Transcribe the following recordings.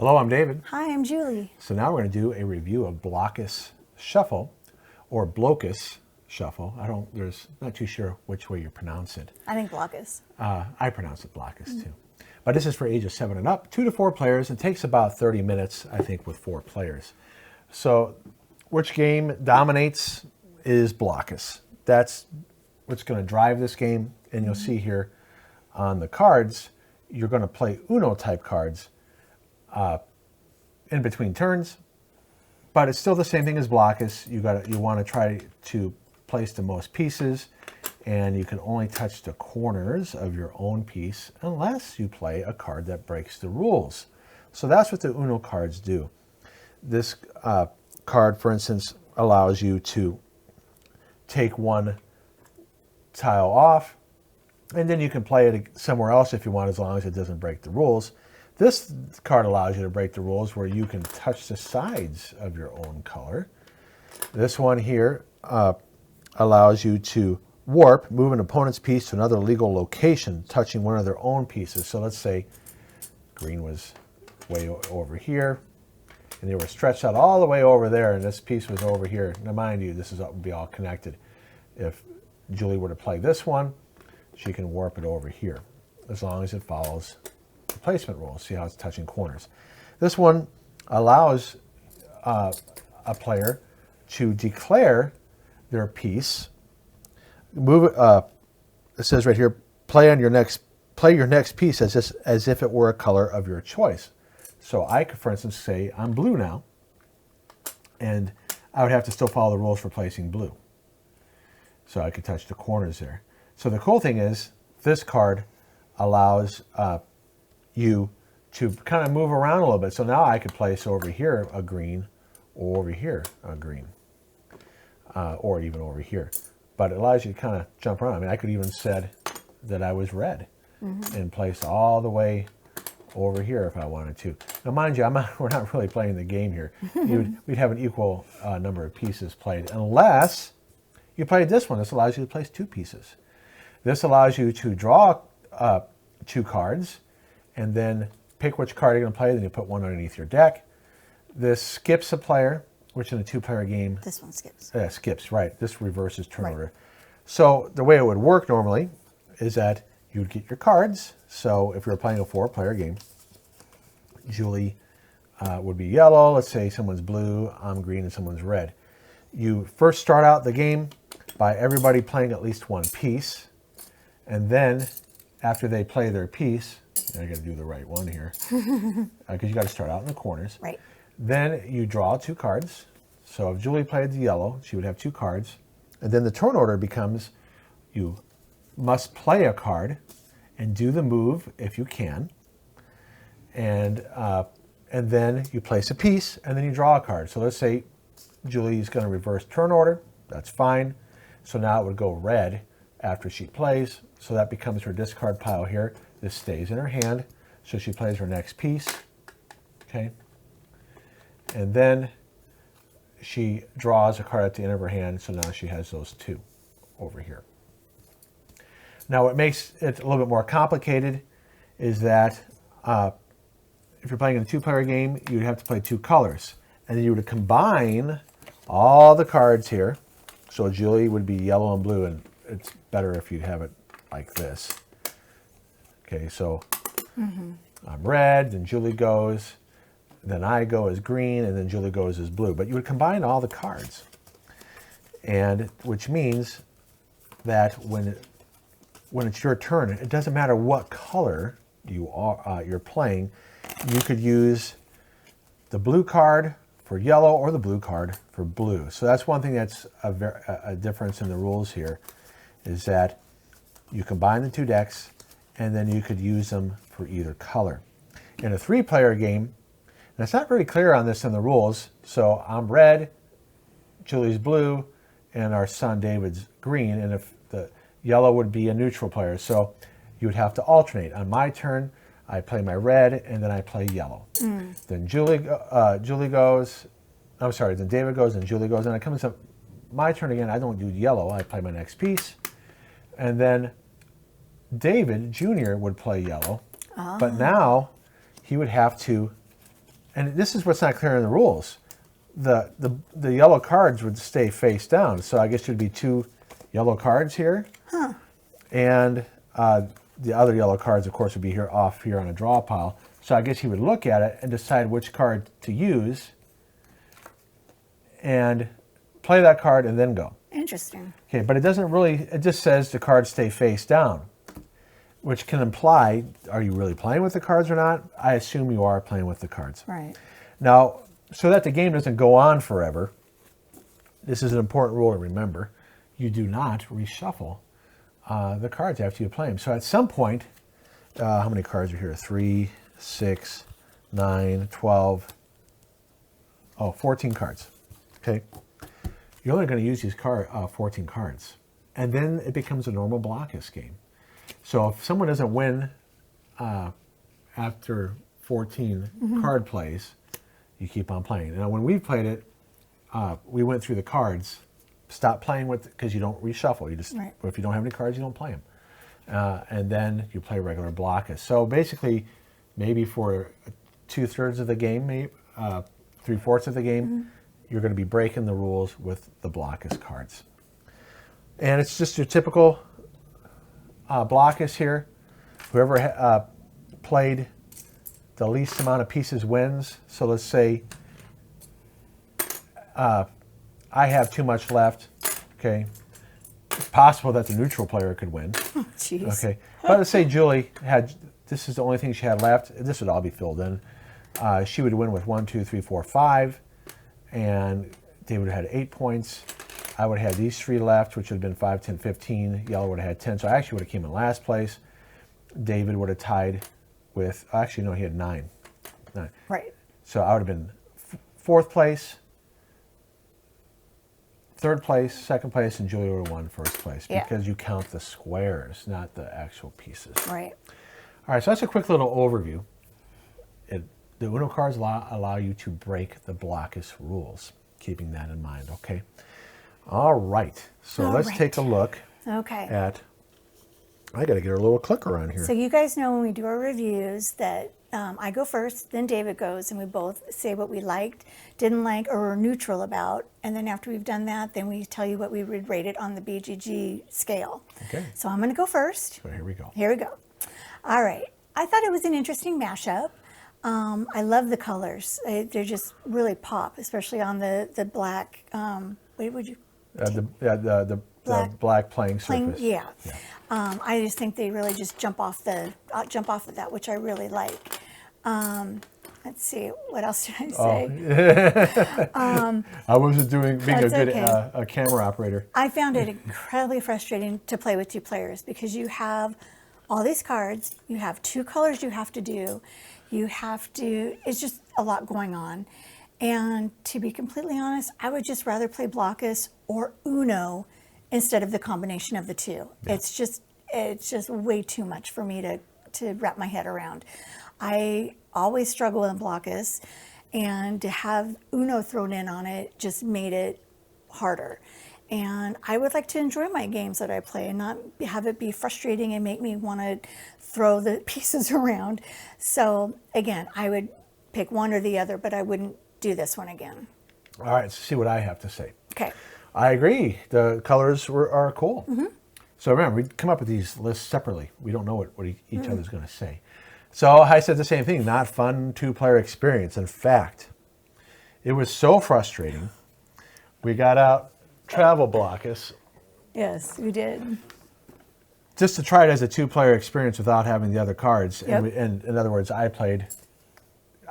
Hello, I'm David. Hi, I'm Julie. So now we're going to do a review of Blockus Shuffle, or Blokus Shuffle. Not too sure which way you pronounce it. I think Blockus. I pronounce it Blockus too. But this is for ages 7 and up, 2 to 4 players. It takes about 30 minutes, I think, with 4 players. So which game dominates is Blockus. That's what's going to drive this game. And you'll see here on the cards, you're going to play Uno type cards in between turns, but it's still the same thing as Blockus. You want to try to place the most pieces, and you can only touch the corners of your own piece unless you play a card that breaks the rules. So that's what the Uno cards do. This card, for instance, allows you to take one tile off, and then you can play it somewhere else if you want, as long as it doesn't break the rules. This card allows you to break the rules where you can touch the sides of your own color. This one here allows you to warp, move an opponent's piece to another legal location, touching one of their own pieces. So let's say green was way over here, and they were stretched out all the way over there, and this piece was over here. Now, mind you, this would be all connected. If Julie were to play this one, she can warp it over here, as long as it follows the placement rules. See how it's touching corners. This one allows a player to declare their piece. Move it. It says right here, play your next piece as if it were a color of your choice. So I could, for instance, say I'm blue now, and I would have to still follow the rules for placing blue. So I could touch the corners there. So the cool thing is, this card allows you to kind of move around a little bit. So now I could place over here a green, or over here a green, or even over here. But it allows you to kind of jump around. I mean, I could even said that I was red and place all the way over here if I wanted to. Now, mind you, we're not really playing the game here. We'd have an equal number of pieces played, unless you played this one. This allows you to place 2 pieces. This allows you to draw 2 cards, and then pick which card you're going to play. Then you put one underneath your deck. This skips a player, which in a 2-player game... This one skips. Skips, right. This reverses turn order. So the way it would work normally is that you would get your cards. So if you're playing a 4-player game, Julie would be yellow. Let's say someone's blue, I'm green, and someone's red. You first start out the game by everybody playing at least 1 piece. And then after they play their piece, I got to do the right one here, because you got to start out in the corners. Right. Then you draw 2 cards. So if Julie played the yellow, she would have 2 cards. And then the turn order becomes, you must play a card and do the move if you can. And then you place a piece, and then you draw a card. So let's say Julie's going to reverse turn order. That's fine. So now it would go red after she plays. So that becomes her discard pile here. This stays in her hand. So she plays her next piece. Okay. And then she draws a card at the end of her hand. So now she has those 2 over here. Now what makes it a little bit more complicated is that if you're playing in a 2-player game, you'd have to play 2 colors. And then you would combine all the cards here. So Julie would be yellow and blue, and it's better if you have it like this. Okay, so I'm red, then Julie goes, then I go as green, and then Julie goes as blue. But you would combine all the cards, and which means that when it's your turn, it doesn't matter what color you're playing. You could use the blue card for yellow or the blue card for blue. So that's one thing that's a difference in the rules here, is that you combine the 2 decks, and then you could use them for either color. In a 3-player game, and it's not very clear on this in the rules, so I'm red, Julie's blue, and our son David's green, and if the yellow would be a neutral player, so you would have to alternate. On my turn, I play my red, and then I play yellow. Then Julie goes, I'm sorry, then David goes, and Julie goes, and it comes up my turn again. I don't do yellow, I play my next piece. And then David Jr. would play yellow, but now he would have to and this is what's not clear in the rules. The yellow cards would stay face down, so I guess there'd be 2 yellow cards here, and the other yellow cards, of course, would be here off here on a draw pile. So I guess he would look at it and decide which card to use, and play that card and then go. Interesting. Okay, but it doesn't really. It just says the cards stay face down, which can imply, are you really playing with the cards or not? I assume you are playing with the cards. Right. Now, so that the game doesn't go on forever, this is an important rule to remember. You do not reshuffle the cards after you play them. So at some point, how many cards are here? 3, 6, 9, 12, 14 cards. Okay. You're only going to use these 14 cards. And then it becomes a normal Blockus game. So if someone doesn't win after 14 card plays, you keep on playing. Now, when we played it, we went through the cards. Stop playing with, because you don't reshuffle. You just, right. If you don't have any cards, you don't play them. And then you play regular Blockus. So basically, maybe for 2/3 of the game, maybe 3/4 of the game, you're going to be breaking the rules with the Blockus cards. And it's just your typical Blockus here. Whoever played the least amount of pieces wins. So let's say I have too much left. Okay, it's possible that the neutral player could win. Oh, jeez. Okay, but let's say Julie had, this is the only thing she had left. This would all be filled in. She would win with 1, 2, 3, 4, 5, and David would have had 8 points. I would have had these 3 left, which would have been 5, 10, 15. Yellow would have had 10, so I actually would have came in last place. David would have tied with, actually no, he had 9. Right. So I would have been 4th place, 3rd place, 2nd place, and Julie would have won 1st place, Yeah. because you count the squares, not the actual pieces. Right. All right, so that's a quick little overview. The Uno cards allow you to break the Blockus rules, keeping that in mind, okay? All right, so All let's right. take a look Okay. at, I got to get a little clicker on here. So you guys know when we do our reviews that I go first, then David goes, and we both say what we liked, didn't like, or were neutral about. And then after we've done that, then we tell you what we would rate it on the BGG scale. Okay. So I'm going to go first. So here we go. Here we go. All right. I thought it was an interesting mashup. I love the colors. They're just really pop, especially on the black. What would you? The black playing surface. Yeah. I just think they really just jump off of that, which I really like. Let's see, what else did I say? I wasn't being a That's good okay. a camera operator. I found it incredibly frustrating to play with 2 players because you have all these cards, you have 2 colors you have to do, it's just a lot going on. And to be completely honest, I would just rather play Blockus or Uno instead of the combination of the 2. Yeah. It's just way too much for me to wrap my head around. I always struggle with Blockus, and to have Uno thrown in on it just made it harder. And I would like to enjoy my games that I play and not have it be frustrating and make me want to throw the pieces around. So again, I would pick one or the other, but I wouldn't do this one again. All right, let's see what I have to say. Okay. I agree. The colors are cool. So remember, we come up with these lists separately. We don't know what each other's going to say. So I said the same thing, not fun 2-player experience. In fact, it was so frustrating. We got out Travel Blockus. Yes, we did. Just to try it as a 2-player experience without having the other cards. Yep. And in other words, I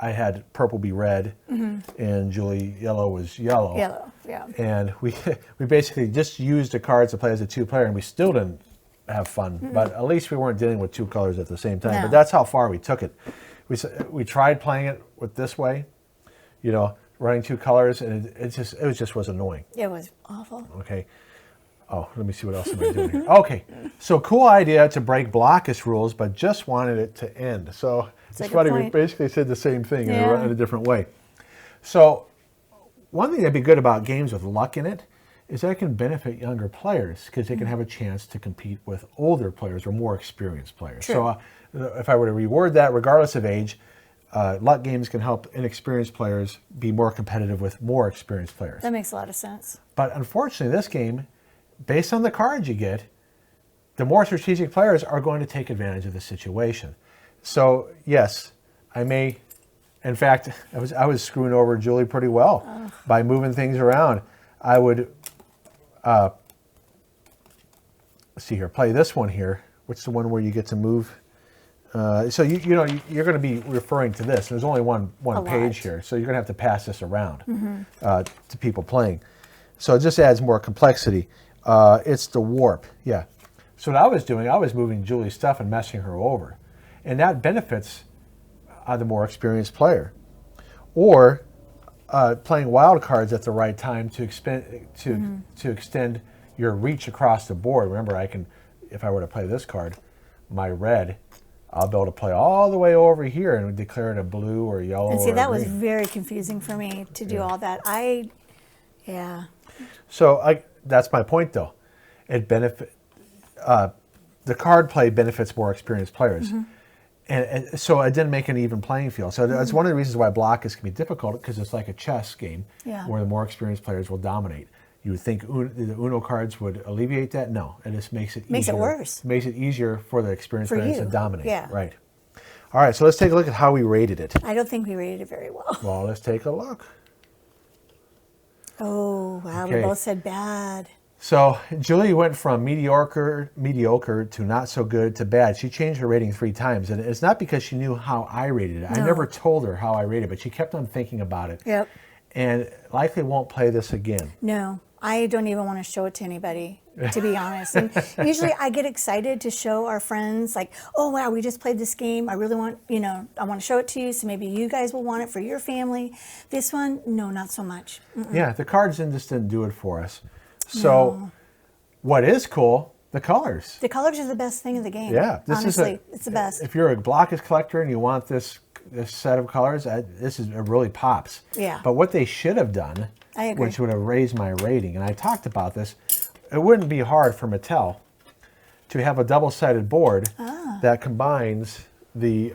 had purple be red, and Julie yellow was yellow. Yellow, yeah. And we basically just used the cards to play as a 2-player, and we still didn't have fun. But at least we weren't dealing with 2 colors at the same time. No. But that's how far we took it. We tried playing it with this way, running 2 colors, and it just was annoying. It was awful. Okay. Oh, let me see what else am I doing here. Okay, so cool idea to break Blockus rules, but just wanted it to end. So it's a good funny, we point. basically said the same thing Yeah. in a different way. So one thing that'd be good about games with luck in it is that it can benefit younger players because they can have a chance to compete with older players or more experienced players. True. So if I were to reward that regardless of age, luck games can help inexperienced players be more competitive with more experienced players. That makes a lot of sense. But unfortunately, this game, based on the cards you get, the more strategic players are going to take advantage of the situation. So yes, I may. In fact, I was screwing over Julie pretty well by moving things around. I would let's see here, play this one here. Which the one where you get to move. So you know you're going to be referring to this. There's only one page here, so you're going to have to pass this around to people playing. So it just adds more complexity. It's the warp, yeah. So what I was doing, I was moving Julie's stuff and messing her over, and that benefits the more experienced player. Or playing wild cards at the right time to extend your reach across the board. Remember, I can, if I were to play this card, my red, I'll be able to play all the way over here and declare it a blue or yellow. And see, or that was green. very confusing for me to do all that. Yeah. So that's my point, though. It the card play benefits more experienced players. And so it didn't make an even playing field. So that's one of the reasons why Blokus can be difficult, because it's like a chess game where the more experienced players will dominate. You would think the Uno cards would alleviate that. No, it just makes it easier. It worse. Makes it easier for the experienced For players you. to dominate. Yeah. Right. All right, so let's take a look at how we rated it. I don't think we rated it very well. Well, let's take a look. Oh, wow. Okay. We both said bad. So Julie went from mediocre to not so good to bad. She changed her rating 3 times, and it's not because she knew how I rated it. I never told her how I rated it, but she kept on thinking about it. Yep. And likely won't play this again. No, I don't even want to show it to anybody, to be honest. And usually I get excited to show our friends, like, oh, wow, we just played this game. I really want, I want to show it to you, so maybe you guys will want it for your family. This one, no, not so much. Yeah, the cards just didn't do it for us. So what is cool, the colors. The colors are the best thing in the game. Yeah. Honestly, it's the best. If you're a Blokus collector and you want this set of colors, it really pops. Yeah. But what they should have done, I agree. which would have raised my rating, and I talked about this, it wouldn't be hard for Mattel to have a double-sided board that combines the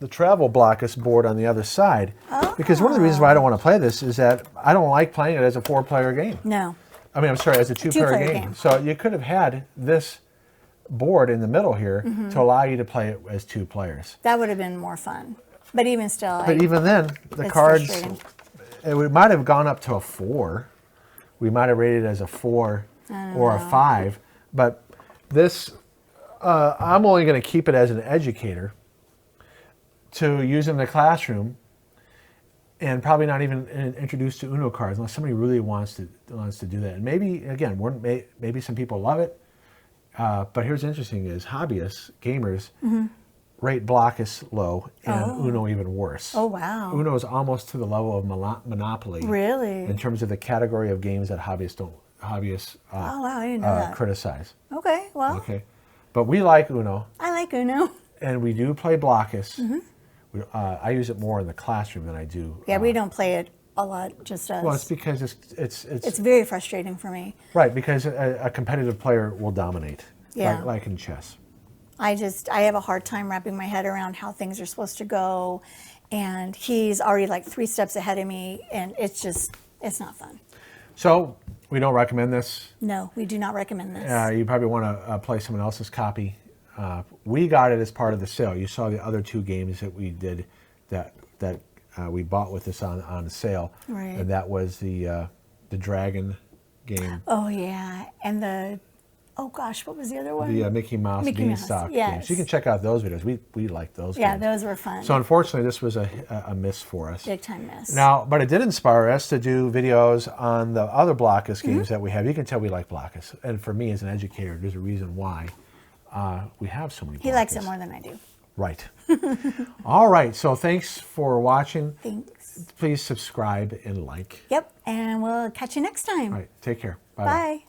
travel Blokus board on the other side. Because one of the reasons why I don't want to play this is that I don't like playing it as a 4-player game. No. I mean, I'm sorry, as a 2-player game. So you could have had this board in the middle here to allow you to play it as 2 players. That would have been more fun. But even still, But even then, the it's cards, frustrating. we might have gone up to a 4. We might have rated it as a 4 or a 5. But this, I'm only going to keep it as an educator to use in the classroom, and probably not even introduced to Uno cards unless somebody really wants to do that. And maybe, again, maybe some people love it. But here's interesting is hobbyists, gamers, rate Blokus low and Uno even worse. Oh, wow. Uno is almost to the level of Monopoly. Really? In terms of the category of games that hobbyists Oh, wow, I didn't know that. criticize. Okay, well, Okay. But we like Uno, I like Uno. and we do play Blokus. I use it more in the classroom than I do. Yeah, we don't play it a lot, just us. Well, it's because It's very frustrating for me. right, because a competitive player will dominate. Yeah. Like in chess. I have a hard time wrapping my head around how things are supposed to go. And he's already like 3 steps ahead of me, and it's not fun. So we don't recommend this. No, we do not recommend this. You probably want to play someone else's copy. We got it as part of the sale. You saw the other 2 games that we did that we bought with us on sale. Right. And that was the dragon game. Oh, yeah. And oh gosh, what was the other one? The Mickey Mouse Mickey Mouse, Beanstalk yes. games. You can check out those videos. We like those Yeah, games. those were fun. So unfortunately, this was a miss for us. Big time miss. Now, but it did inspire us to do videos on the other Blokus games that we have. You can tell we like Blokus. And for me as an educator, there's a reason why we have so many Blokus. He likes it more than I do. Right. All right. So thanks for watching. Thanks. Please subscribe and like. Yep, and we'll catch you next time. All right. Take care. Bye-bye. Bye.